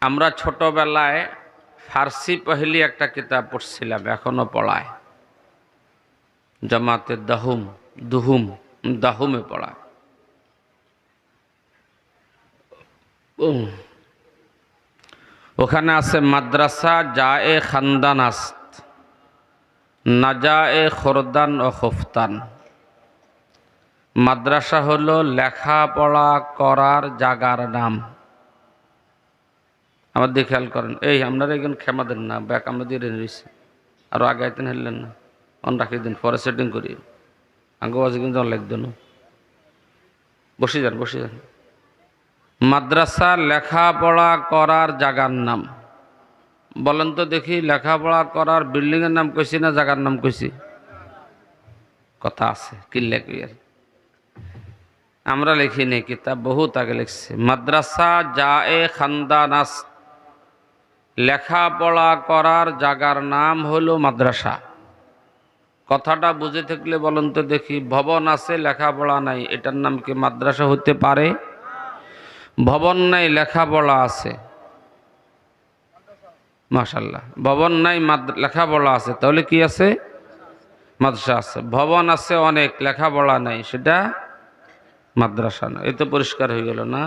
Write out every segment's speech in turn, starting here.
আমরা ছোটবেলায় ফার্সি পহলি একটা কিতাব পড়ছিলাম, এখনো পড়ায়। জামাতে দাহুমে পড়ায়। ওখানে আছে মাদ্রাসা জায়ে খানদান আস্ত, নাজায়ে খোরদান ও খোফতান। মাদ্রাসা হলো লেখাপড়া করার জাগার নাম। আমার দিয়ে খেয়াল করেন, এই আপনারা এখানে ক্ষমা দেন না, ব্যাক আমরা দিয়ে রয়েছি, আরও আগে আইতেন হেললেন না, অন রাখি দিন, পরে সেটিং করি। আঙ্গবাজি কিন্তু লাগতো না, বসে যান। মাদ্রাসা লেখাপড়া করার জাগার নাম। বলেন তো দেখি, লেখাপড়া করার বিল্ডিংয়ের নাম কইছি না জাগার নাম কইছি? কথা আছে, কিল্লে কুইয়ার আমরা লিখি নি, কিতাব বহুত আগে লিখছে। মাদ্রাসা জায়ে খানদান আস্ত, লেখাপড়া করার জাগার নাম হলো মাদ্রাসা। কথাটা বুঝে থাকলে বলেন তো দেখি, ভবন আছে লেখাপড়া নাই, এটার নাম কি মাদ্রাসা হতে পারে? ভবন নাই লেখাপড়া আছে, মাশাআল্লাহ। ভবন নাই লেখাপড়া আছে, তাহলে কি আছে? মাদ্রাসা আছে। ভবন আছে অনেক, লেখাপড়া নাই, সেটা মাদ্রাসা না। এই তো পরিষ্কার হয়ে গেল না?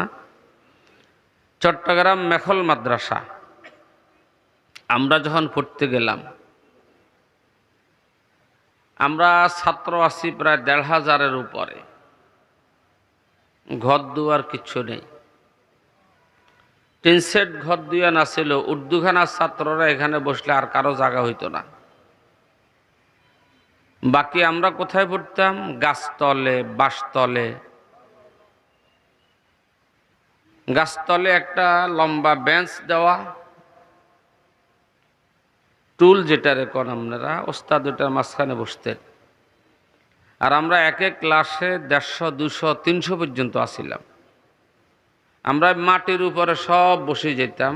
চট্টগ্রাম মেখল মাদ্রাসা আমরা যখন পড়তে গেলাম, আমরা ছাত্র আছি প্রায় ১,৫০০-এর উপরে। ঘর দুয়ার কিচ্ছু নেই, টিন সেট ঘর দুয়ার আছিল। উর্দুখানার ছাত্ররা এখানে বসলে আর কারো জায়গা হইতো না। বাকি আমরা কোথায় পড়তাম? গাছতলে, বাঁশতলে। গাছতলে একটা লম্বা বেঞ্চ দেওয়া, টুল যেটা রেখন আপনারা, ওস্তাদ ওটার মাঝখানে বসতেন। আর আমরা এক এক ক্লাসে ১৫০, ২০০, ৩০০ পর্যন্ত আসিলাম। আমরা মাটির উপরে সব বসে যেতাম,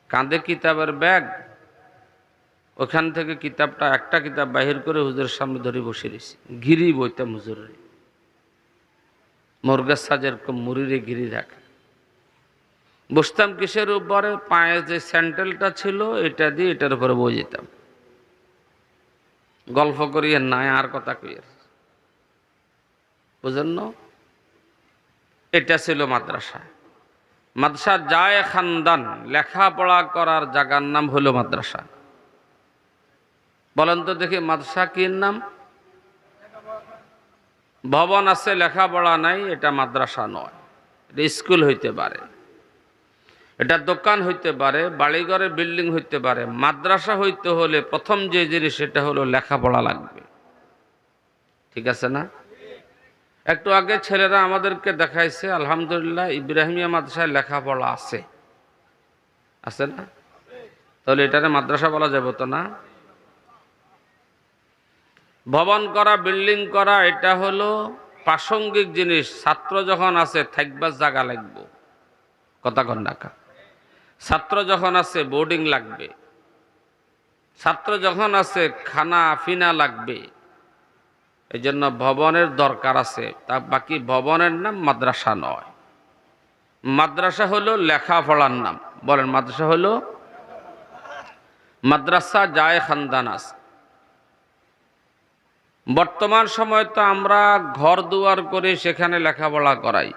কাঁধে কিতাবের ব্যাগ, ওখান থেকে কিতাবটা একটা কিতাব বাহির করে হুজুরের সামনে ধরে বসে রয়েছি। ঘিরি বইতাম হুজুরের, মুরগের সাজের মুড়িরে ঘিরি রাখা। বসতাম কিসের উপরে? পায়ে যে স্যান্ডেলটা ছিল এটা দিয়ে এটার উপরে বই যেতাম। গল্প করিয়ে নাই আর কথা কইয়ের, বুঝেন? এটা ছিল মাদ্রাসা। মাদ্রাসা জায়ে খানদান, লেখাপড়া করার জায়গার নাম হলো মাদ্রাসা। বলেন তো দেখি, মাদ্রাসা কি নাম? ভবন আছে লেখাপড়া নাই, এটা মাদ্রাসা নয়। এটা স্কুল হইতে পারে, এটা দোকান হইতে পারে, বাড়িঘরে বিল্ডিং হইতে পারে। মাদ্রাসা হইতে হলে প্রথম যে জিনিস সেটা হলো লেখাপড়া লাগবে। ঠিক আছে না? একটু আগে ছেলেরা আমাদেরকে দেখাইছে, আলহামদুলিল্লাহ ইব্রাহিমিয়া মাদ্রাসায় লেখাপড়া আছে, আছে না? তাহলে এটারে মাদ্রাসা বলা যাবে তো না? ভবন করা, বিল্ডিং করা, এটা হলো প্রাসঙ্গিক জিনিস। ছাত্র যখন আছে থাকবার জায়গা লাগবে, কথা কন ঢাকা। ছাত্র যখন আছে বোর্ডিং লাগবে, ছাত্র যখন আছে খানা ফিনা লাগবে। এই জন্য ভবনের দরকার আছে, তা বাকি ভবনের নাম মাদ্রাসা নয়। মাদ্রাসা হলো লেখাপড়ার নাম। বলেন, মাদ্রাসা হলো মাদ্রাসা জায়ে খানদান আস্ত। বর্তমান সময় তো আমরা ঘর দুয়ার করে সেখানে লেখাপড়া করাই।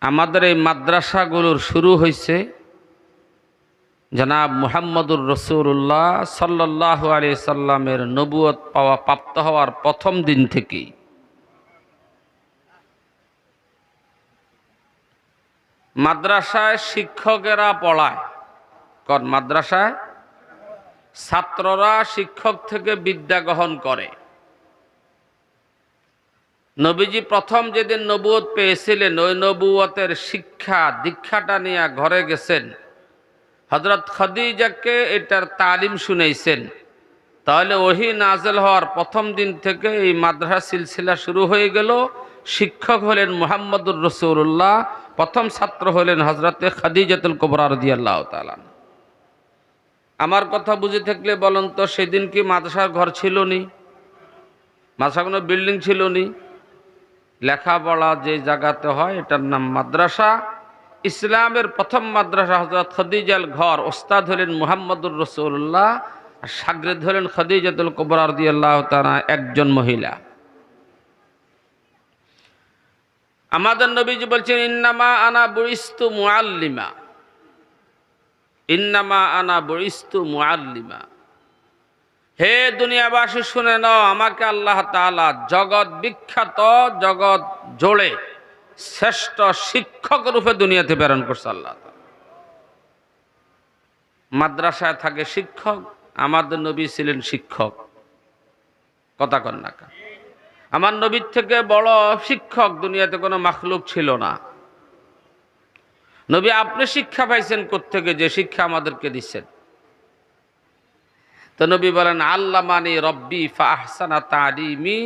আমাদের এই মাদ্রাসাগুলোর শুরু হয়েছে জনাব মুহাম্মদুর রাসূলুল্লাহ সাল্লাল্লাহু আলাইহি সাল্লামের নবুয়ত পাওয়া প্রাপ্ত হওয়ার প্রথম দিন থেকেই। মাদ্রাসায় শিক্ষকেরা পড়ায়, কারণ মাদ্রাসায় ছাত্ররা শিক্ষক থেকে বিদ্যা গ্রহণ করে। নবীজি প্রথম যেদিন নবুয়ত পেয়েছিলেন, ওই নবুয়তের শিক্ষা দীক্ষাটা নিয়ে ঘরে গেছেন, হযরত খাদিজাকে এটার তালিম শুনাইছেন। তাহলে ওহী নাযিল হওয়ার প্রথম দিন থেকে এই মাদ্রাসা সিলসিলা শুরু হয়ে গেল। শিক্ষক হলেন মুহাম্মদুর রাসূলুল্লাহ, প্রথম ছাত্র হলেন হযরতে খাদিজাতুল কুবরা রাদিয়াল্লাহু তাআলা। আমার কথা বুঝে থাকলে বলুন তো, সেদিন কি মাদ্রাসার ঘর ছিল নি? মাদ্রাসা কোনো বিল্ডিং ছিল নি? লেখাপড়া যে জায়গাতে হয় এটার নাম মাদ্রাসা। ইসলামের প্রথম মাদ্রাসা হযরত খাদিজার ঘর। ওস্তাদ হলেন মুহাম্মদুর রাসূলুল্লাহ, আর শাগির্দ হলেন খাদিজাতুল কুবরা রাদিয়াল্লাহু তাআলা, একজন মহিলা। আমাদের নবীজি বলছেন, ইন্নামা আনা বুইস্তু মুআল্লিমা, ইন্নামা আনা বুইস্তু মুআল্লিমা। হে দুনিয়াবাসী শুনে নাও, আমাকে আল্লাহ তাআলা জগৎ বিখ্যাত, জগৎ জোড়ে শ্রেষ্ঠ শিক্ষক রূপে দুনিয়াতে প্রেরণ করছে আল্লাহ তাআলা। মাদ্রাসায় থাকে শিক্ষক, আমাদের নবী ছিলেন শিক্ষক। কথা কন না? আমার নবীর থেকে বড় শিক্ষক দুনিয়াতে কোনো মাখলুক ছিল না। নবী আপনি শিক্ষা পাইছেন কোত্থেকে, যে শিক্ষা আমাদেরকে দিচ্ছেন? তো নবী বলেন, আল্লামানি রব্বি ফাহসানা তালিমি,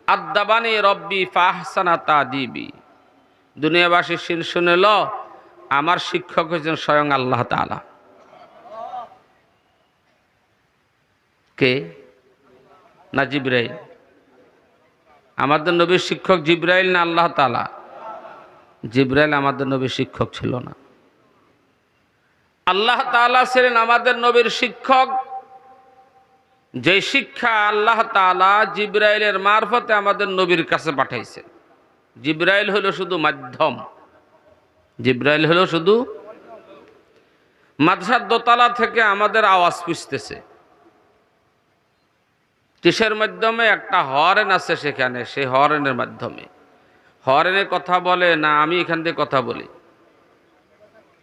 আদ্দাবানি রব্বি ফাহসানা তাদিবি। দুনিয়াবাসী শুনে ল, আমার শিক্ষক হয়েছেন স্বয়ং আল্লাহ তাআলা। কে? না জিবরাইল? আমাদের নবীর শিক্ষক জিবরাইল না আল্লাহ তাআলা? জিবরাইল আমাদের নবীর শিক্ষক ছিল না, আল্লাহ তাআলা ছিলেন আমাদের নবীর শিক্ষক। যে শিক্ষা আল্লাহ তাআলা জিবরাইলের মারফতে আমাদের নবীর কাছে পাঠাইছেন। জিবরাইল হলো শুধু মাধ্যম, জিবরাইল হলো শুধু। মাদ্রাসার দোতলা থেকে আমাদের আওয়াজ পুষতেছে, কিসের মাধ্যমে? একটা হরেন আছে সেখানে, সেই হরেনের মাধ্যমে। হরেনে কথা বলে না আমি এখান থেকে কথা বলি?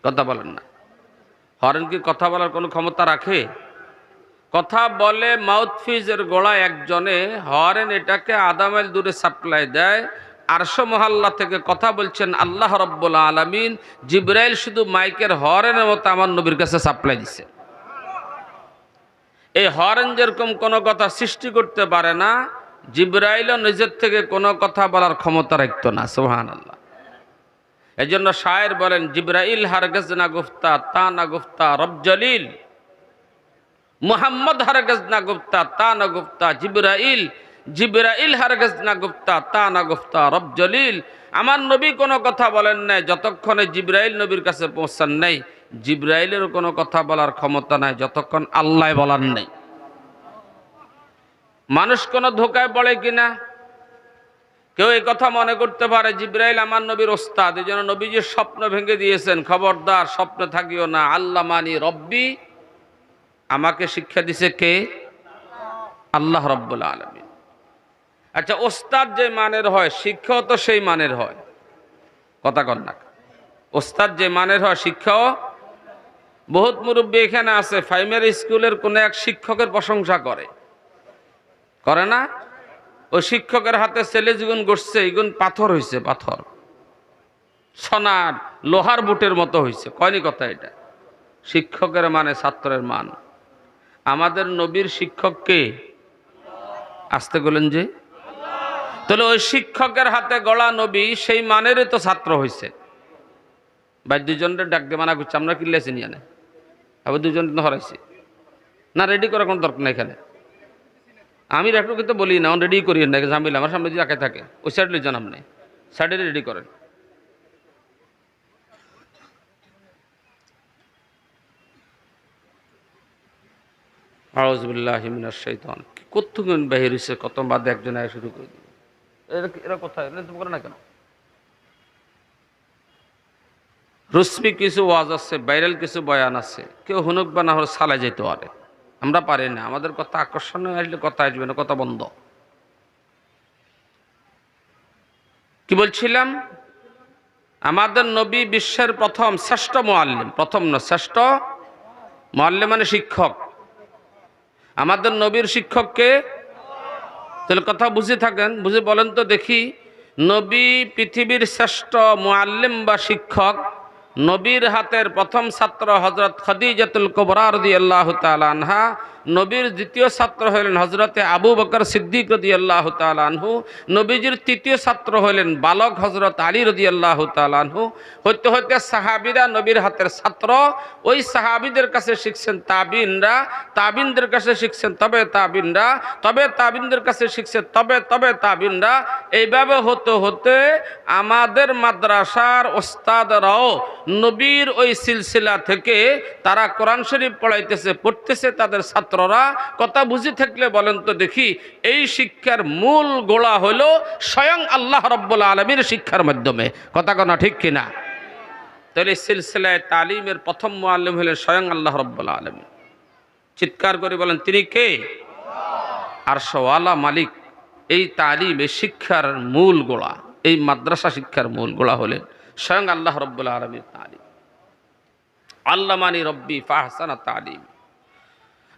কথা বলেন না। হরেন কি কথা বলার কোনো ক্ষমতা রাখে? কথা বলে মাউথপিসের গোড়ায় একজনে, হরেন এটাকে আধা মাইল দূরে সাপ্লাই দেয়। আরশ মহল্লা থেকে কথা বলছেন আল্লাহ রব্বুল আলামিন, জিবরাইল শুধু মাইকের হরেনের মতো আমার নবীর কাছে সাপ্লাই দিছে। এই হরেন যেরকম কোনো কথা সৃষ্টি করতে পারে না, জিবরাইলও নিজের থেকে কোনো কথা বলার ক্ষমতা রাখত না। সুবহানাল্লাহ। এই জন্য শায়ের বলেন, জিবরাইল হারগেজ না গুফতা তা না গুফতা রব জলিল, মুহাম্মদ হারগেজ না গুফতা তা না গুফতা জিবরাইল, জিবরাইল হারগেজ না গুফতা তা না গুফতা রব জলিল। আমার নবী কোনো কথা বলেন নাই যতক্ষণে জিবরাইল নবীর কাছে পৌঁছান নাই। জিবরাইলের কোনো কথা বলার ক্ষমতা নাই যতক্ষণ আল্লাহ বলার নাই। মানুষ কোনো ধোকায় পড়ে কিনা? কেউ এই কথা মনে করতে পারে জিবরাইল আমার নবীর ওস্তাদ, এই জন্য নবীজির স্বপ্ন ভেঙে দিয়েছেন, খবরদার স্বপ্নে থাকিও না। আল্লামানি রব্বি, আমাকে শিক্ষা দিছে কে? আল্লাহ রব্বুল আলামিন। আচ্ছা, ওস্তাদ যে মানের হয়, শিক্ষাও তো সেই মানের হয়। কথা কন না? ওস্তাদ যে মানের হয়, শিক্ষাও। বহুত মুরব্বী এখানে আছে, প্রাইমারি স্কুলের কোনো এক শিক্ষকের প্রশংসা করে না? ওই শিক্ষকের হাতে ছেলে যেগুন গড়ছে, এগুন পাথর হয়েছে, পাথর সোনার লোহার বুটের মতো হয়েছে। কয়নি কথা? এটা শিক্ষকের মানে ছাত্রের মান। আমাদের নবীর শিক্ষককে আসতে বলেন যে, তাহলে ওই শিক্ষকের হাতে গড়া নবী সেই মানেরই তো ছাত্র হয়েছে। ভাই দুজনের ডাকতে মানা করছে, আমরা কিনলেছি নিয়ে নেয়, আবার দুজন হরাইছি না, রেডি করার কোনো দরকার নেই এখানে। আমি একটু কিন্তু বলি না, রেডি করি না, ঝামেলা আমার সামনে যদি একে থাকে ওই সাইড লিজন, আপনি সাইডে রেডি করেন। আউযুবিল্লাহি মিনাশ শাইতান। কতক্ষণ বাহির হইছে, কত বাদে একজন আয় শুরু করে দিল। এরা কোথায় তুমি করে না কেন? রশ্মি কিছু ওয়াজ আছে, ভাইরাল কিছু বয়ান আছে, কেউ হুনুক বা না হলে সালা যেতে পারে। আমরা পারি না, আমাদের কথা আকর্ষণীয় আসলে কথা আসবে না, কথা বন্ধ। কি বলছিলাম? আমাদের নবী বিশ্বের প্রথম শ্রেষ্ঠ মুআল্লিম, প্রথম না শ্রেষ্ঠ মুআল্লিম মানে শিক্ষক। আমাদের নবীর শিক্ষককে তাহলে কথা বুঝে থাকেন, বুঝে বলেন তো দেখি, নবী পৃথিবীর শ্রেষ্ঠ মুআল্লিম বা শিক্ষক, নবীর হাতের প্রথম ছাত্র হযরত খাদিজাতুল কুবরা রাদিয়াল্লাহু তাআলা আনহা, নবীর দ্বিতীয় ছাত্র হলেন হযরতে আবু বকর সিদ্দিক রাদিয়াল্লাহু তাআলা আনহু, নবীজির তৃতীয় ছাত্র হলেন বালক হযরত আলী রাদিয়াল্লাহু তাআলা আনহু। হইতে হইতে সাহাবীরা নবীর হাতের ছাত্র, ওই সাহাবীদের কাছে শিখছেন তাবিনরা, তাবিনদের কাছে শিখছেন তবে তাবিনরা, তবে তাবিনদের কাছে শিখছেন তবে তাবিনরা। এইভাবে হতে হতে আমাদের মাদ্রাসার ওস্তাদরাও নবীর ওই সিলসিলা থেকে তারা কোরআন শরীফ পড়তেছে তাদের ছাত্ররা। কথা বুঝি থাকলে বলেন তো দেখি, এই শিক্ষার মূল গোড়া হলো স্বয়ং আল্লাহ রাব্বুল আলামিনের শিক্ষার মাধ্যমে। কথা কোনা ঠিক কিনা? তাহলে সিলসিলায় তালিমের প্রথম মুআল্লিম হলেন স্বয়ং আল্লাহ রাব্বুল আলামিন। চিৎকার করে বলেন তিনি কে? আরশওয়ালা মালিক। এই তালিম, এই শিক্ষার মূল গোড়া, এই মাদ্রাসা শিক্ষার মূল গোড়া হলেন স্বয়ং আল্লাহ রাব্বুল আলামিন তালিম। আল্লামানি রব্বি ফাহসানা তালিম।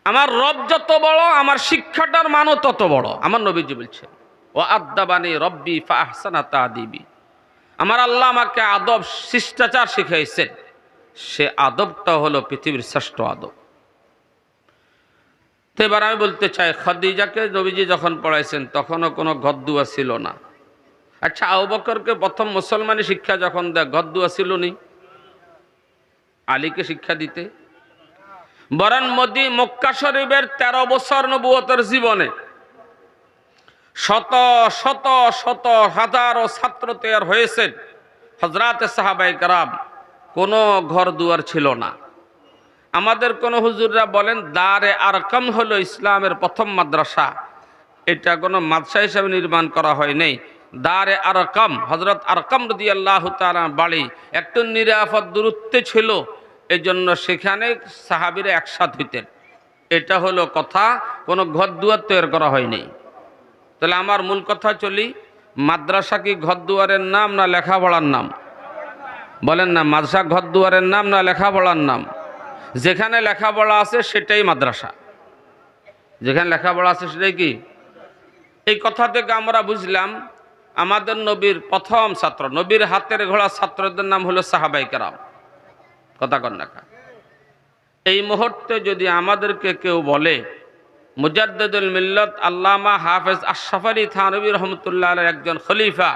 আমার রব যত বড়, আমার শিক্ষাটার মানও তত বড়। আমার নবীজি বলছেন ও আদ্দাবানি রব্বি ফাহসানা তাদিবি। আমার আল্লাহ আমাকে আদব, শিষ্টাচার শিখাইছেন। সে আদবটা হলো পৃথিবীর শ্রেষ্ঠ আদব। তো এবার আমি বলতে চাই, খাদিজাকে নবীজি যখন পড়াইছেন তখনও কোনো গদ্দুয়া ছিল না। আচ্ছা, আবু বকরকে প্রথম মুসলমানি শিক্ষা যখন দেয়, গদ্দুয়া ছিল নি আলীকে শিক্ষা দিতে? বরং মক্কা শরীফের 13 বছর নবুয়তের জীবনে শত শত শত হাজারো ছাত্র তৈরি হয়েছেন। হযরতে সাহাবায়ে কেরাম, কোনো ঘর দুয়ার ছিল না। আমাদের কোন হুজুররা বলেন দারে আরকাম হলো ইসলামের প্রথম মাদ্রাসা। এটা কোনো মাদ্রাসা হিসাবে নির্মাণ করা হয় নাই। দারে আরকাম, হযরত আরকাম রাদিয়াল্লাহু তাআলা বাড়ি একটু নিরাপদ দূরত্বে ছিল, এই জন্য সেখানে সাহাবীরা একসাথ হইতেন। এটা হলো কথা, কোনো ঘর দুয়ার তৈরি করা হয়নি। তাহলে আমার মূল কথা চলি, মাদ্রাসা কি ঘর দুয়ারের নাম না লেখাপড়ার নাম? বলেন না, মাদ্রাসা ঘর দুয়ারের নাম না লেখাপড়ার নাম? যেখানে লেখাপড়া আছে সেটাই মাদ্রাসা, যেখানে লেখাপড়া আছে সেটাই কি? এই কথা থেকে আমরা বুঝলাম আমাদের নবীর প্রথম ছাত্র, নবীর হাতের ঘোড়া ছাত্রদের নাম হলো সাহাবায়ে কেরাম। কথা কন না? এই মুহূর্তে যদি আমাদেরকে কেউ বলে মুজাদ্দিদুল মিল্লাত আল্লামা হাফেজ আশরাফ আলী থানভী রহমতুল্লাহ আলাইহির একজন খলিফা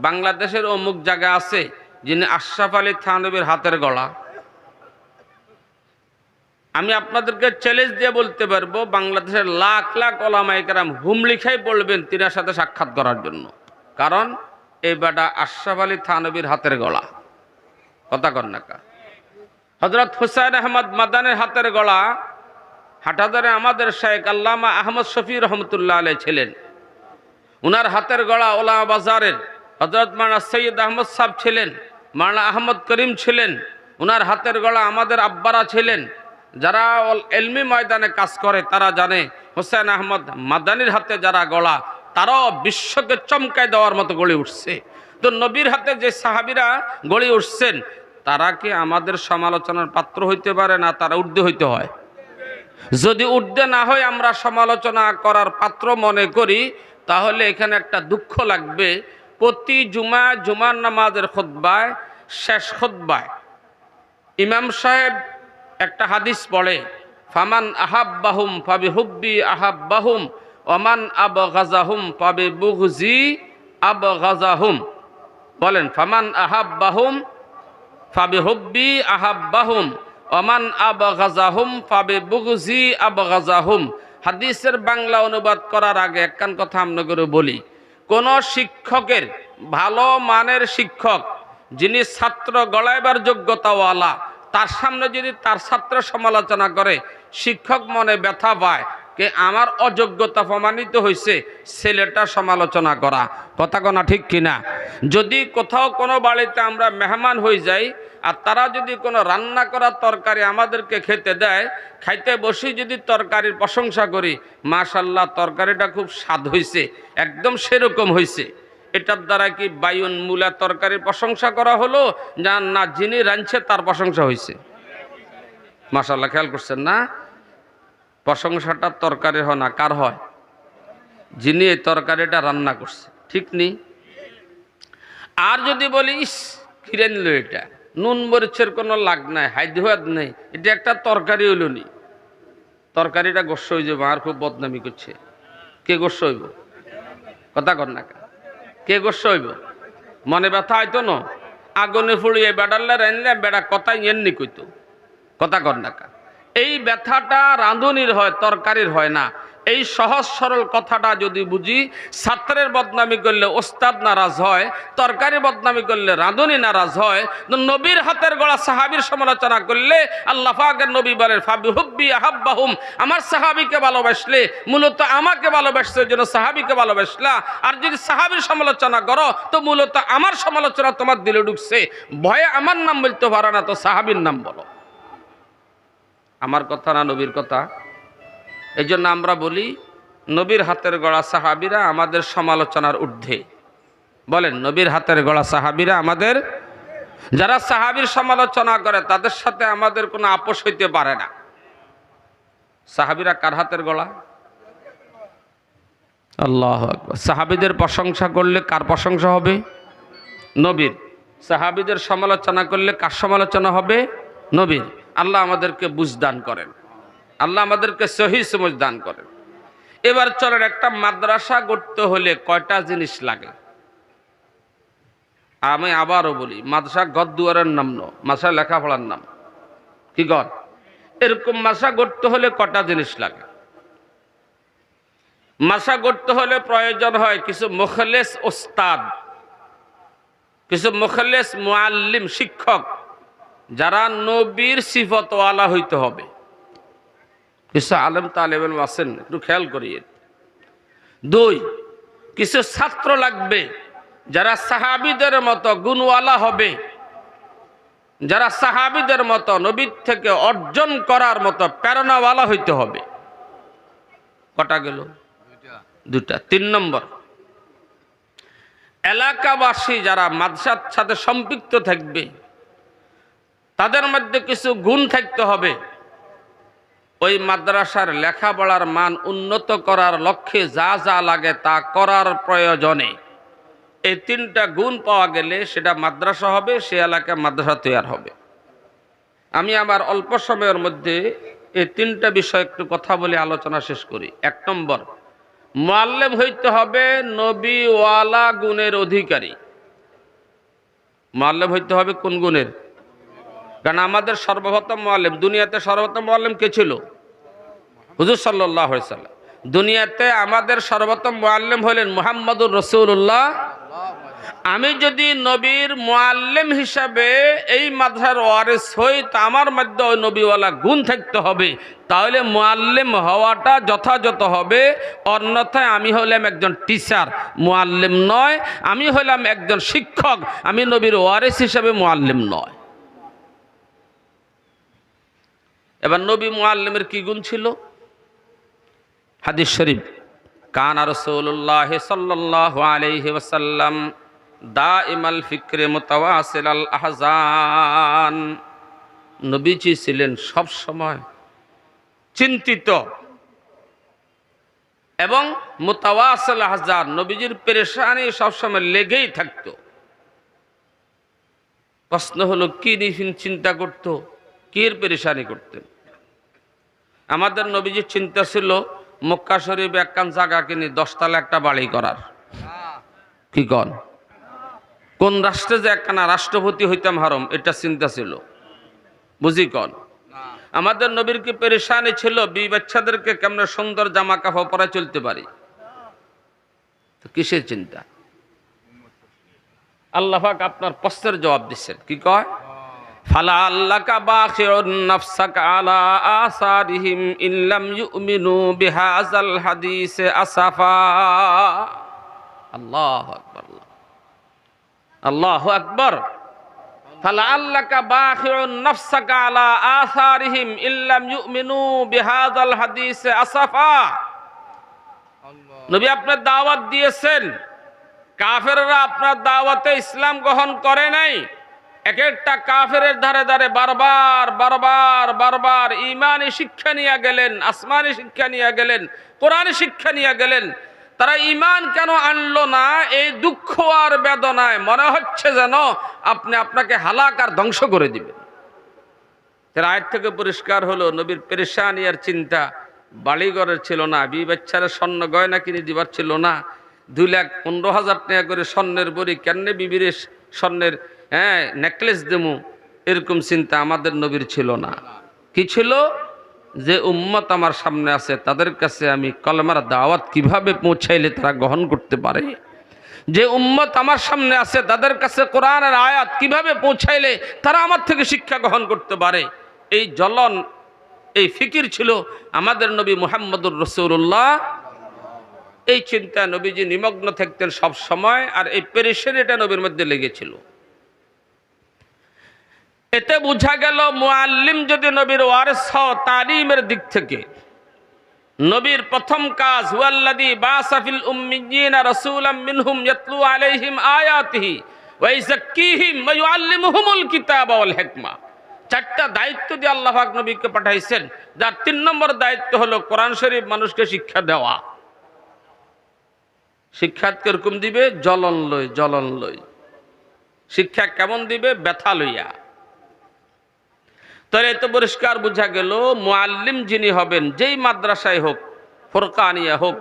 বাংলাদেশের অমুক জায়গা আছে যিনি আশরাফ আলী থানভীর হাতের গড়া, আমি আপনাদেরকে চ্যালেঞ্জ দিয়ে বলতে পারবো বাংলাদেশের লাখ লাখ ওলামায়ে কেরাম হুমলি খাই বলবেন তিনার সাথে সাক্ষাৎ করার জন্য। কারণ এই বেটা আশরাফ আলী থানভীর হাতের গড়া। কথা কন না? হযরত হুসাইন আহমদ মাদানের হাতের গড়া হাটাজারে আমাদের শেখ আল্লামা আহমদ শফি রহমতুল্লাহ আলাইহি ছিলেন। উনার হাতের গড়া ওলামা বাজারের হযরত মাওলানা সৈয়দ আহমদ সাহেব ছিলেন, মাওলানা আহমদ করিম ছিলেন। উনার হাতের গড়া আমাদের আব্বারা ছিলেন। যারা এলমি ময়দানে কাজ করে তারা জানে হুসাইন আহমদ মাদানির হাতে যারা গড়া, তারাও বিশ্বকে চমকায় দেওয়ার মতো গড়ে উঠছে। তো নবীর হাতে যে সাহাবীরা গড়ে উঠছেন, তারা কি আমাদের সমালোচনার পাত্র হইতে পারে না? তারা ঊর্ধ্বে হইতে হয়। যদি ঊর্ধ্বে না হয় আমরা সমালোচনা করার পাত্র মনে করি, তাহলে এখানে একটা দুঃখ লাগবে। প্রতি জুমার নামাজের খুতবায়, শেষ খুতবায় ইমাম সাহেব একটা হাদিস পড়ে, ফামান আহাব্বাহুম ফাবিহুব্বি আহাব্বাহুম ওমান আবগাজাহুম ফাবিবুগজি আবগাজাহুম। বলেন, ফামান আহাব্বাহুম ফাবিহুব্বি আহাব্বাহুম ওমান আবগাজাহুম ফাবিবুগজি আবগাজাহুম। হাদিসের বাংলা অনুবাদ করার আগে একখান কথা আপনাকে বলি, কোন শিক্ষকের, ভালো মানের শিক্ষক যিনি ছাত্র গড়াইবার যোগ্যতাওয়ালা, তার সামনে যদি তার ছাত্র সমালোচনা করে, শিক্ষক মনে ব্যথা পায় যে আমার অযোগ্যতা প্রমাণিত হয়েছে, ছেলেটা সমালোচনা করা। কথা কোনা ঠিক কিনা? যদি কোথাও কোনো বাড়িতে আমরা মেহমান হয়ে যাই আর তারা যদি কোনো রান্না করা তরকারি আমাদেরকে খেতে দেয়, খাইতে বসে যদি তরকারির প্রশংসা করি, মাশাআল্লাহ তরকারিটা খুব স্বাদ হয়েছে, একদম সেরকম হয়েছে, এটার দ্বারা কি বায়ুন মূলা তরকারির প্রশংসা করা হলো না যিনি রাঁধছে তার প্রশংসা হয়েছে? মাশাআল্লাহ, খেয়াল করছেন না? প্রশংসাটা তরকারির হয় না, কার হয়? যিনি এই তরকারিটা রান্না করছে, ঠিক নেই? আর যদি বলি ইস কিরে নিল এটা, নুন মরিচের কোনো লাগ নাই, হাইদ নেই, এটা একটা তরকারি হইল নি, তরকারিটা গোস্ব হয়ে যাবো আর খুব বদনামি করছে। কে গোস্ব হইব? কথা কর না, কে গোস্ব হইব? মনে ব্যথা হয়তো ন আগুনে ফুড়িয়ে বেড়ালে রানলে বেড়া কথাই এমনি কইতো। কথা কর না, এই ব্যথাটা রাঁধুনির হয়, তরকারির হয় না। এই সহজ সরল কথাটা যদি বুঝি, ছাত্রের বদনামি করলে ওস্তাদ নারাজ হয়, তরকারি বদনামি করলে রাঁধুনি নারাজ হয়, নবীর হাতের গড়া সাহাবীর সমালোচনা করলে আল্লাহ পাকের নবী বলেন ফাবিহুব্বি আহাব্বাহুম, আমার সাহাবীকে ভালোবাসলে মূলত আমাকে ভালোবাসছে, জন্য সাহাবীকে ভালোবাসলা। আর যদি সাহাবীর সমালোচনা করো তো মূলত আমার সমালোচনা তোমার দিলে ঢুকছে, ভয়ে আমার নাম বলতে পারো না, তো সাহাবীর নাম বলো। আমার কথা না নবীর কথা? এই জন্য আমরা বলি নবীর হাতের গড়া সাহাবীরা আমাদের সমালোচনার ঊর্ধ্বে। বলেন, নবীর হাতের গড়া সাহাবীরা আমাদের, যারা সাহাবীর সমালোচনা করে তাদের সাথে আমাদের কোনো আপোষ হইতে পারে না। সাহাবীরা কার হাতের গড়া? আল্লাহু আকবার। সাহাবীদের প্রশংসা করলে কার প্রশংসা হবে? নবীর। সাহাবীদের সমালোচনা করলে কার সমালোচনা হবে? নবীর। আল্লাহ আমাদেরকে বুঝদান করেন, আল্লাহ আমাদেরকে সহি সমঝ দান করেন। এবার চলেন, একটা মাদ্রাসা গড়তে হলে কয়টা জিনিস লাগে? আমি আবারও বলি, মাদ্রাসা ঘর দুয়ারের নাম ন, মাদ্রাসা লেখাপড়ার নাম। কি গর? এরকম মাদ্রাসা গড়তে হলে কয়টা জিনিস লাগে? মাদ্রাসা গড়তে হলে প্রয়োজন হয় কিছু মুখলেস ওস্তাদ, কিছু মুখলেস মুআল্লিম, শিক্ষক, যারা নবীর সিফতওয়ালা হইতে হবে। কিছু আলেম তালেম আছেন, একটু খেয়াল করিয়ে। দুই, কিছু ছাত্র লাগবে যারা সাহাবীদের মতো গুণওয়ালা হবে, যারা সাহাবীদের মতো নবীর থেকে অর্জন করার মতো প্রেরণাওয়ালা হইতে হবে। কটা গেল? দুটা। তিন নম্বর, এলাকাবাসী যারা মাদ্রাসার সাথে সম্পৃক্ত থাকবে তাদের মধ্যে কিছু গুণ থাকতে হবে। ওই মাদ্রাসার লেখাপড়ার মান উন্নত করার লক্ষ্যে যা যা লাগে তা করার প্রয়োজনে এই তিনটা গুণ পাওয়া গেলে সেটা মাদ্রাসা হবে, সে এলাকায় মাদ্রাসা তৈরি হবে। আমি আমার অল্প সময়ের মধ্যে এই তিনটা বিষয় একটু কথা বলে আলোচনা শেষ করি। এক নম্বর, মুআল্লিম হইতে হবে নবীওয়ালা গুণের অধিকারী। মুআল্লিম হইতে হবে কোন গুণের? কারণ আমাদের সর্বপ্রথম মুআল্লিম, দুনিয়াতে সর্বপ্রথম মুআল্লিম কে ছিল? হুজুর সাল্লাল্লাহু আলাইহি ওয়াসাল্লাম। দুনিয়াতে আমাদের সর্বপ্রথম মুআল্লিম হলেন মুহাম্মদুর রাসূলুল্লাহ। আমি যদি নবীর মুআল্লিম হিসাবে এই মাদ্রাসার ওয়ারিস হই, তা আমার মধ্যে ওই নবীওয়ালা গুণ থাকতে হবে, তাহলে মুআল্লিম হওয়াটা যথাযথ হবে। অন্যথায় আমি হলাম একজন টিচার, মুআল্লিম নয়। আমি হলাম একজন শিক্ষক, আমি নবীর ওয়ারিস হিসাবে মুআল্লিম নয়। এবার নবী মুআল্লিমের কি গুণ ছিল? হাদিস শরীফ, কানা রাসূলুল্লাহ সাল্লাল্লাহু আলাইহি ওয়াসাল্লাম দাইমাল ফিকরে মুতাওয়াসিলাল আহজান। নবীজি ছিলেন সব সময় চিন্তিত এবং মুতাওয়াসিল আহজান, নবীজির পেরেশানি সবসময় লেগেই থাকতো। প্রশ্ন হলো, কি নিয়ে চিন্তা করত, কি এর পেরেশানি করতেন? আমাদের নবীজির চিন্তা ছিল মক্কা শরীফ একখান জায়গা কিনে 10 তলা একটা বাড়ি করার। কি কন? কোন রাষ্ট্রে যে একখানা রাষ্ট্রপতি হইতাম হারম, এটা চিন্তা ছিল। বুঝি কন? আমাদের নবীর কি পেরেশানি ছিল বিবি বাচ্চাদেরকে কেমনে সুন্দর জামা কাপড় পরে চলতে পারি? তো কিসের চিন্তা? আল্লাহ পাক আপনার প্রশ্নের জবাব দিচ্ছেন। কি কয়? ফালাল্লাকা বাখিউন নাফসাকা আলা আসারিহিম ইল্লাম ইউমিনু বিহাযাল হাদিসে আসাফা। আল্লাহু আকবার, আল্লাহু আকবার। ফালাল্লাকা বাখিউন নাফসাকা আলা আসারিহিম ইল্লাম ইউমিনু বিহাযাল হাদিসে আসাফা। নবী আপনার দাওয়াত দিয়েছেন, কাফেররা আপনার দাওয়াতে ইসলাম গ্রহণ করে নাই। এক একটা কাফেরের ধারে ধারে বারবার বারবার বারবার ইমানি শিক্ষা নিয়ে গেলেন, আসমানি শিক্ষা নিয়ে গেলেন, কোরআনি শিক্ষা নিয়ে গেলেন। তারা ঈমান কেন আনলো না? এই দুঃখ আর বেদনায় মনে হচ্ছে যেন আপনি আপনাকে হালাক আর ধ্বংস করে দিবেন। তার আয়াত থেকে পরিষ্কার হলো নবীর পেরেশানি আর চিন্তা বাড়িঘরের ছিল না, বিবি বাচ্চারা স্বর্ণ গয়না কিনে দিবার ছিল না, 2,15,000 টাকা করে স্বর্ণের বড়ি কেমনে বিবির স্বর্ণের নেকলেস দেবো, এরকম চিন্তা আমাদের নবীর ছিল না। কি ছিল? যে উম্মত আমার সামনে আছে তাদের কাছে আমি কলমার দাওয়াত কিভাবে পৌঁছাইলে তারা গ্রহণ করতে পারে, যে উম্মত আমার সামনে আছে তাদের কাছে কোরআনের আয়াত কিভাবে পৌঁছাইলে তারা আমার থেকে শিক্ষা গ্রহণ করতে পারে, এই জ্বলন, এই ফিকির ছিল আমাদের নবী মুহাম্মদুর রাসূলুল্লাহ। এই চিন্তা নবীজি নিমগ্ন থাকতেন সব সময়, আর এই পেরেশানিটা নবীর মধ্যে লেগেছিল। এতে বোঝা গেল মুআল্লিম যদি নবীর ওয়ারিস হও তালিমের দিক থেকে, নবীর প্রথম কাজ হুয়াল্লাযী বাসা ফিল উম্মিয়িনা রাসূলাম মিনহুম ইয়াতলু আলাইহিম আয়াতিহি ওয়া ইযাক্কিহিম ওয়া ইউআল্লিমুহুমুল কিতাবা ওয়াল হিকমা। চারটা দায়িত্ব দিয়ে আল্লাহ পাক নবীকে পাঠাইছেন, যার 3 নম্বর দায়িত্ব হলো কোরআন শরীফ মানুষকে শিক্ষা দেওয়া। শিক্ষা কিরকম দিবে? জ্বলন লই, জ্বলন লই। শিক্ষা কেমন দিবে? ব্যথা লইয়া। তাহলে এত পরিষ্কার বোঝা গেল মুআল্লিম যিনি হবেন, যেই মাদ্রাসায় হোক, ফুরকানিয়া হোক,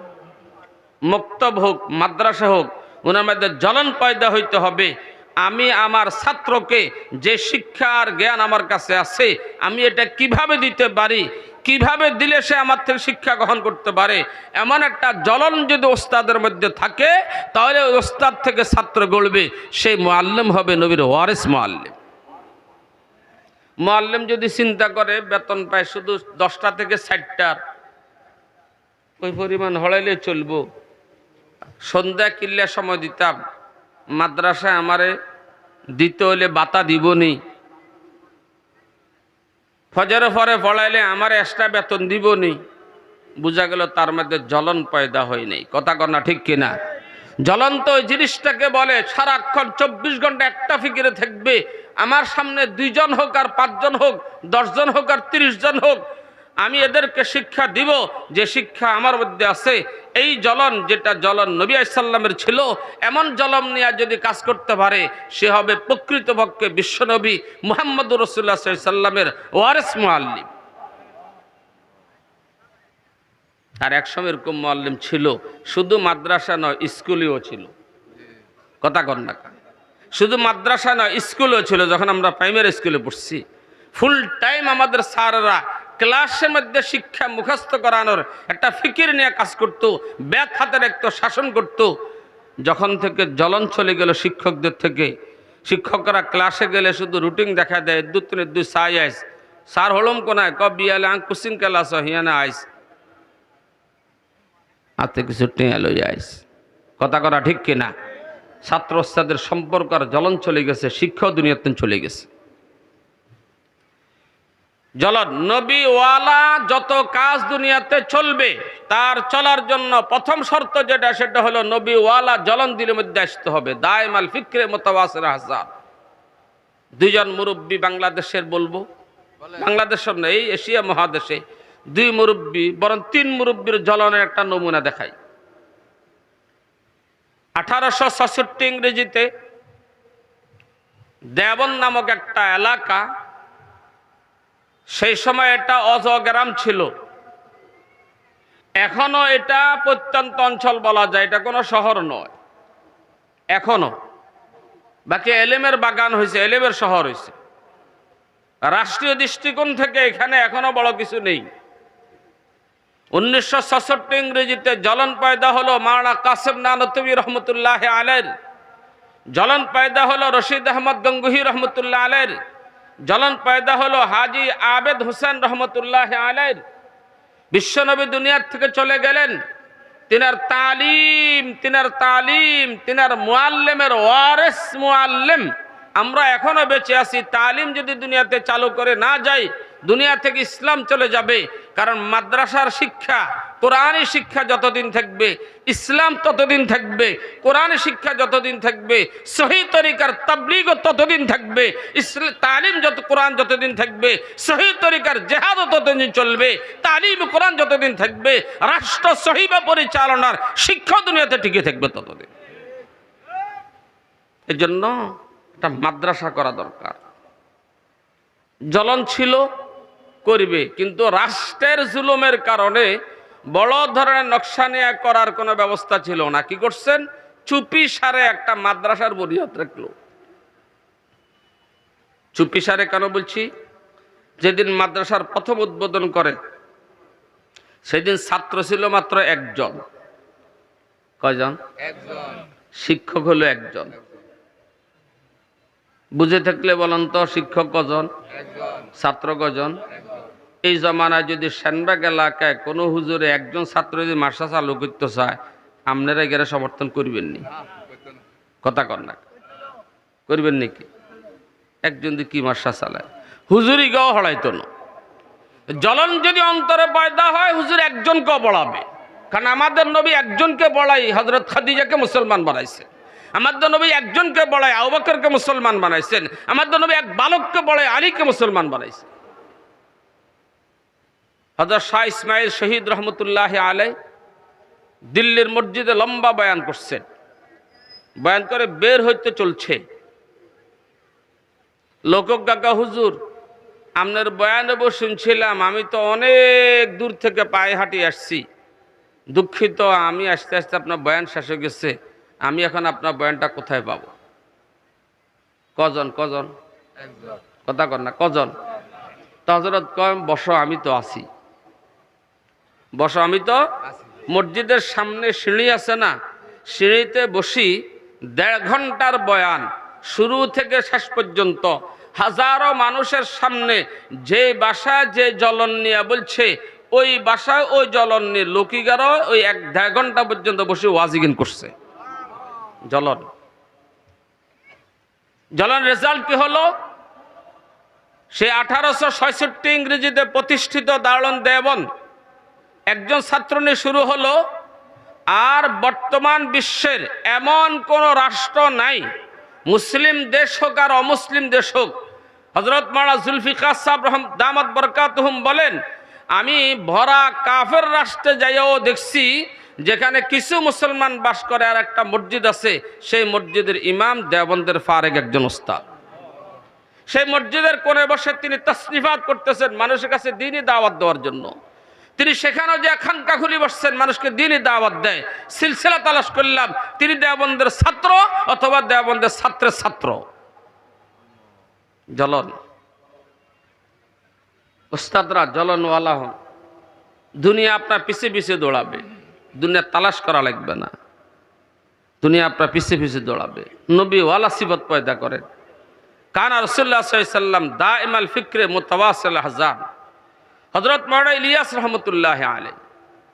মক্তব হোক, মাদ্রাসা হোক, ওনার মধ্যে জ্বলন পয়দা হইতে হবে। আমি আমার ছাত্রকে যে শিক্ষা আর জ্ঞান আমার কাছে আছে, আমি এটা কিভাবে দিতে পারি, কিভাবে দিলে সে আমার থেকে শিক্ষা গ্রহণ করতে পারে, এমন একটা জ্বলন যদি ওস্তাদের মধ্যে থাকে, তাহলে ওই ওস্তাদ থেকে ছাত্র গড়বে, সেই মুআল্লিম হবে নবীর ওয়ারিস মুআল্লিম। মুআল্লিম যদি চিন্তা করে বেতন পায় শুধু 10টা থেকে 60টার, ওই পরিমাণ হড়াইলে চলবো, সন্ধ্যা কিল্লা সময় দিতাম, মাদ্রাসায় আমারে দিতে হলে বাতা দিবনি, ফজরের পরে পড়াইলে আমার এক্সট্রা বেতন দিবনি, বোঝা গেল তার মধ্যে জ্বলন পয়দা হয় নাই। কথা কর না ঠিক কিনা? জ্বলন তো ওই জিনিসটাকে বলে সারাক্ষণ 24 ঘন্টা একটা ফিকিরে থাকবে, আমার সামনে 2 জন হোক আর 5 জন হোক, 10 জন হোক আর 30 জন হোক, আমি এদেরকে শিক্ষা দিব যে শিক্ষা আমার মধ্যে আছে। এই জ্বলন, যেটা জ্বলন নবী সাল্লামের ছিল, এমন জ্বলন নিয়ে যদি কাজ করতে পারে, সে হবে প্রকৃতপক্ষে বিশ্বনবী মুহাম্মদুর রাসূলুল্লাহ সাল্লাল্লাহু আলাইহি ওয়াসাল্লামের ওয়ারিস মুআল্লিম। আর একসময় এরকম মুআল্লিম ছিল, শুধু মাদ্রাসা নয় স্কুলেও ছিল। কথা কর না? শুধু মাদ্রাসা নয় স্কুলেও ছিল। যখন আমরা প্রাইমারি স্কুলে পড়ছি, ফুল টাইম আমাদের স্যাররা ক্লাসের মধ্যে শিক্ষা মুখস্থ করানোর একটা ফিকির নিয়ে কাজ করত, ব্যাত হাতে রাখত, শাসন করত। যখন থেকে জ্বলন চলে গেল শিক্ষকদের থেকে, শিক্ষকরা ক্লাসে গেলে শুধু রুটিন দেখা দেয়, 2 সাই আইস স্যার হলম কোনায় ক বিয়ালে আং কুসিং ক্লাস হিয়ানা আইস হাতে কিছু টেঁয়ালো আইস। কথা করা ঠিক কিনা? ছাত্র ওস্তাদের সম্পর্ক আর জ্বলন চলে গেছে, শিক্ষা দুনিয়াতে চলে গেছে। জ্বলন নবীওয়ালা যত কাজ দুনিয়াতে চলবে, তার চলার জন্য প্রথম শর্ত যেটা, সেটা হলো নবীওয়ালা জ্বলন দিলের মধ্যে আসতে হবে। দায়মাল ফিকরে মুতাওয়াসির হাসান। 2 জন মুরব্বী বাংলাদেশের, বলবো বাংলাদেশের না, এই এশিয়া মহাদেশে 2 মুরব্বী, বরং 3 মুরব্বীর জ্বলনের একটা নমুনা দেখাই। 1866 ইংরেজিতে দেবন নামক একটা এলাকা, সেই সময় এটা অজগ্রাম ছিল, এখনো এটা প্রত্যন্ত অঞ্চল বলা যায়, এটা কোনো শহর নয় এখনো। বাকি এলেমের বাগান হয়েছে, এলেমের শহর হয়েছে। রাষ্ট্রীয় দৃষ্টিকোণ থেকে এখানে এখনো বড় কিছু নেই। 1966 ইংরেজিতে জ্বলন পয়দা হলো মাওলানা কাসেম নানতুবি রহমতুল্লাহ আলাইহির, জ্বলন পয়দা হলো রশিদ আহমদ গঙ্গুহি রহমতুল্লাহ আলাইহির, জ্বলন পয়দা হলো হাজি আবেদ হোসেন রহমতুল্লাহ আলাইহির। বিশ্বনবী দুনিয়ার থেকে চলে গেলেন, তিনার তালিম, তিনার মুআল্লিমের ওয়ারিস মুআল্লিম আমরা এখনো বেঁচে আছি। তালিম যদি দুনিয়াতে চালু করে না যাই, দুনিয়া থেকে ইসলাম চলে যাবে। কারণ মাদ্রাসার শিক্ষা, কোরআনী শিক্ষা যতদিন থাকবে, ইসলাম ততদিন থাকবে, কোরআনী শিক্ষা যতদিন থাকবে, সহি তরিকার তাবলীগও ততদিন থাকবে, তালিম কোরআন যতদিন থাকবে, সহি তরিকার জেহাদও ততদিন চলবে, তালিম কোরআন যতদিন থাকবে, রাষ্ট্র সহিবা পরিচালনার শিক্ষা দুনিয়াতে টিকে থাকবে ততদিন। এজন্য একটা মাদ্রাসা করা দরকার। জ্বলন ছিল, করবে, কিন্তু রাষ্ট্রের জুলুমের কারণে বড় ধরনের নকশা নিয়ে করার কোনো ব্যবস্থা ছিল না। কি করছেন? চুপি সারে একটা মাদ্রাসার বুনিয়াদ রাখলো। চুপি সারে কেন বলছি? যেদিন মাদ্রাসার প্রথম উদ্বোধন করে সেদিন ছাত্র ছিল মাত্র একজন। কয়জন? একজন। শিক্ষক হলো একজন। বুঝে থাকলে বলেন তো, শিক্ষক কজন? ছাত্র কজন? এই জমানায় যদি সেনবাগ এলাকায় কোনো হুজুরে একজন ছাত্র যদি মাদ্রাসা চালু করতে চায়, আপনারা গেলে সমর্থন করবেননি? কথা কর না, করবেন নাকি? একজন যদি কি মাদ্রাসা চালায়, হুজুরি গাও হড়াইতো না। জ্বলন যদি অন্তরে পয়দা হয়, হুজুর একজনকেও বড়াবে। কারণ আমাদের নবী একজনকে বড়াই হযরত খাদিজাকে মুসলমান বানাইছে। আমাদের নবী একজনকে বড়াই আবু বকরকে মুসলমান বানাইছেন। আমাদের নবী এক বালককে বড়াই আলীকে মুসলমান বানাইছে। হযরত শাহ ইসমাইল শহীদ রহমতুল্লাহ আলাই দিল্লির মসজিদে লম্বা বয়ান করছেন। বয়ান করে বের হইতে চলছে, লোকক কাকা হুজুর আপনার বয়ানে শুনছিলাম, আমি তো অনেক দূর থেকে পায়ে হাঁটি আসছি, দুঃখিত, আমি আস্তে আস্তে আপনার বয়ান শেষ হয়ে গেছে, আমি এখন আপনার বয়ানটা কোথায় পাবো? কজন? কজন? কথা কর না, কজন? তো হযরত কয়, বসো, আমি তো আছি। বসো, আমি তো। মসজিদের সামনে সিঁড়ি আছে না, সিঁড়িতে বসি 1.5 ঘন্টার বয়ান, শুরু থেকে শেষ পর্যন্ত হাজারো মানুষের সামনে যে বাসায় যে জ্বলন নিয়ে বলছে, ওই বাসায় ওই জ্বলন নিয়ে লোকিগারও ওই 1.5 ঘন্টা পর্যন্ত বসে ওয়াজিগিন করছে। জ্বলন রেজাল্ট কি হলো? সে 1866 ইংরেজিতে প্রতিষ্ঠিত দারুল দেওবন্দ একজন ছাত্র নিয়ে শুরু হলো। আর বর্তমান বিশ্বের এমন কোন রাষ্ট্র নাই, মুসলিম দেশ হোক আর অমুসলিম দেশ হোক। হযরত মাওলানা জুলফিকার সাহেব দামাত বরকাতুহুম বলেন, আমি ভরা কাফের রাষ্ট্রে যাইও দেখছি যেখানে কিছু মুসলমান বাস করে, আর একটা মসজিদ আছে, সেই মসজিদের ইমাম দেওবন্দের ফারেক একজন উস্তাদ। সেই মসজিদের কোণে বসে তিনি তাসনিফাত করতেছেন মানুষের কাছে দ্বীনি দাওয়াত দেওয়ার জন্য। তিনি সেখানেও যে খানকা খুলি বসছেন, মানুষকে দ্বীনি দাওয়াত দেয়। সিলসিলা তালাশ করলাম, তিনি দেওবন্দের ছাত্র অথবা দেওবন্দের ছাত্রের ছাত্র। জ্বলন, উস্তাদরা জ্বলনওয়ালা হন। দুনিয়া আপনার পিছিয়ে পিছিয়ে দৌড়াবে, দুনিয়া তালাশ করা লাগবে না, দুনিয়া আপনার পিছিয়ে পিছিয়ে দৌড়াবে। নবী ওয়ালা সিবত পয়দা করেন। কানা রাসূলুল্লাহ সাল্লাল্লাহু আলাইহি ওয়াসাল্লাম দাইমাল ফিকরে মুতাওয়াসিল আহজান। হযরত মাওলানা ইলিয়াস রহমতুল্লাহ আলাইহি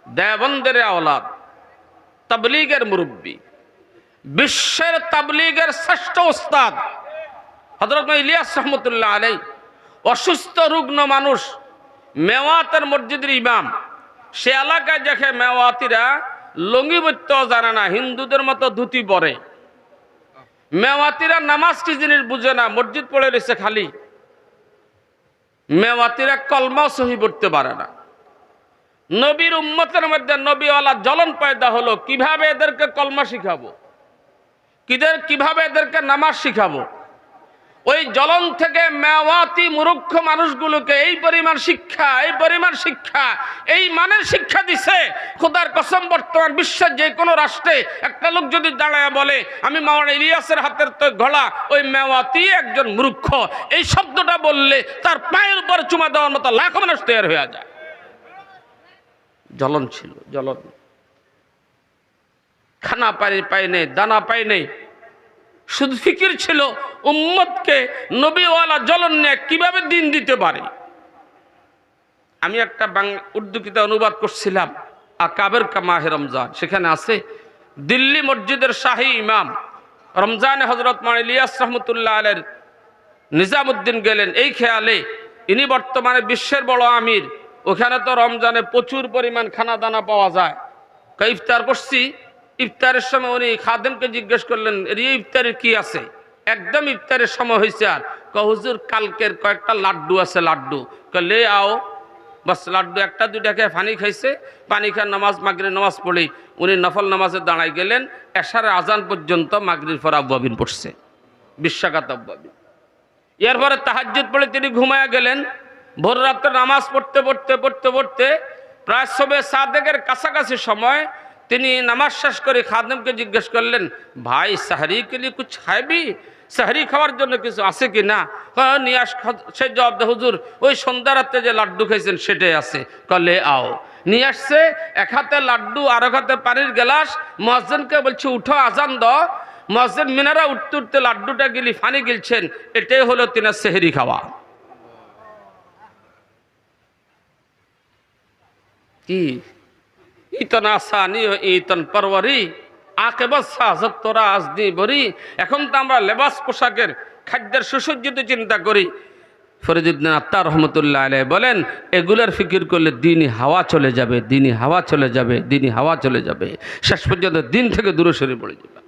দেওবন্দের আওলাদ, তাবলীগের মুরব্বী, বিশ্বের তাবলীগের শ্রেষ্ঠ উস্তাদ হযরত ইলিয়াস রহমতুল্লাহ আলাইহি অসুস্থ রুগ্ন মানুষ, মেওয়াতের মসজিদের ইমাম। সে এলাকায় দেখে মেওয়াতিরা লুঙ্গি পরতেও জানে না, হিন্দুদের মতো ধুতি পরে। মেওয়াতিরা নামাজ কি জিনিস বুঝে না, মসজিদ পড়ে রয়েছে খালি। মেওয়াতিরা কলমাও সহি পড়তে পারে না। নবীর উম্মতের মধ্যে নবীওয়ালা জ্বলন পয়দা হলো, কিভাবে এদেরকে কলমা শিখাবো, কিভাবে এদেরকে নামাজ শিখাবো। ওই জ্বলন থেকে মেওয়াতি মূর্খ মানুষগুলোকে এই পরিমাণ শিক্ষা, এই মানের শিক্ষা দিছে। খোদার কসম, বর্তমান বিশ্বের যে কোনো রাষ্ট্রে একটা লোক যদি দাঁড়ায় বলে আমি মাওলানা ইলিয়াসের হাতের তো গলা, ওই মেওয়াতি একজন মূর্খ, এই শব্দটা বললে তার পায়ের উপর চুমা দেওয়ার মতো লাখো মানুষ তৈরি হয়ে যায়। জ্বলন ছিল, জ্বলন। খানা পাই নেই, দানা পাই নেই, শুধু ফিকির ছিল উম্মতকে নবীওয়ালা জ্বলন নিয়ে কিভাবে দিন দিতে পারে। আমি একটা উর্দু কিতাব অনুবাদ করছিলাম, আকাবের কা মাহে রমজান, সেখানে আছে দিল্লি মসজিদের শাহী ইমাম রমজানে হযরত মাওলানা ইলিয়াস রহমতুল্লাহ আলাইহির নিজামুদ্দিন গেলেন এই খেয়ালে, ইনি বর্তমানে বিশ্বের বড় আমির, ওখানে তো রমজানে প্রচুর পরিমাণ খানা দানা পাওয়া যায়। ইফতার করছি, ইফতারের সময় উনি খাদেমকে জিজ্ঞেস করলেন, ইফতারের কি আছে? একদম ইফতারের সময় হয়েছে, আর হুজুর কালকের কয়েকটা লাড্ডু আছে, লাড্ডু লে আও। বাস লাড্ডু একটা দুইটা খেয়ে পানি খাইছে, পানি খেয়ে নামাজ মাগরির নামাজ পড়ি উনি নফল নামাজে দাঁড়াই গেলেন। এশারের আজান পর্যন্ত মাগরির পর আব্বাবিন পড়ছে, বিশ্বাকাত আব্বাবিন। এরপরে তাহাজ্জুদ পড়ে তিনি ঘুমায়া গেলেন। ভোর রাত্রে নামাজ পড়তে পড়তে পড়তে পড়তে প্রায় সবে সাদেকের কাছাকাছি সময় তিনি নামাজ শেষ করে খাদেমকে জিজ্ঞেস করলেন, ভাই সাহরি কে লিয়ে কুছ খাইবি? সাহরি খাওয়ার জন্য কিছু আছে কি না? নিয়ে আস। সে জবাব দে, হুজুর ওই সন্ধ্যা রাত্রে যে লাড্ডু খাইছেন সেটাই আছে। কলে আও। নিয়ে আসছে, এক হাতে লাড্ডু আর এক হাতে পানির গ্লাস। মুয়াজ্জিনকে বলছে উঠো আজান দাও। মুয়াজ্জিন মিনারা উঠতে উঠতে লাড্ডুটা গিলি পানি গিলছেন। এটাই হলো তিনার সেহরি খাওয়া। কি ইতন আসানি ও ইতন পরওয়ারি আকেবাস সাজত তোরা আজদি বরি। এখন তো আমরা লেবাস পোশাকের খাদ্যের সুসজ্জিত চিন্তা করি। ফরিদুদ্দিন আত্তার রহমতুল্লাহ আলাইহি বলেন, এগুলোর ফিকির করলে দিনই হাওয়া চলে যাবে, দিনই হাওয়া চলে যাবে, দিনই হাওয়া চলে যাবে, শেষ পর্যন্ত দিন থেকে দূরে সরে পড়ে যাবে।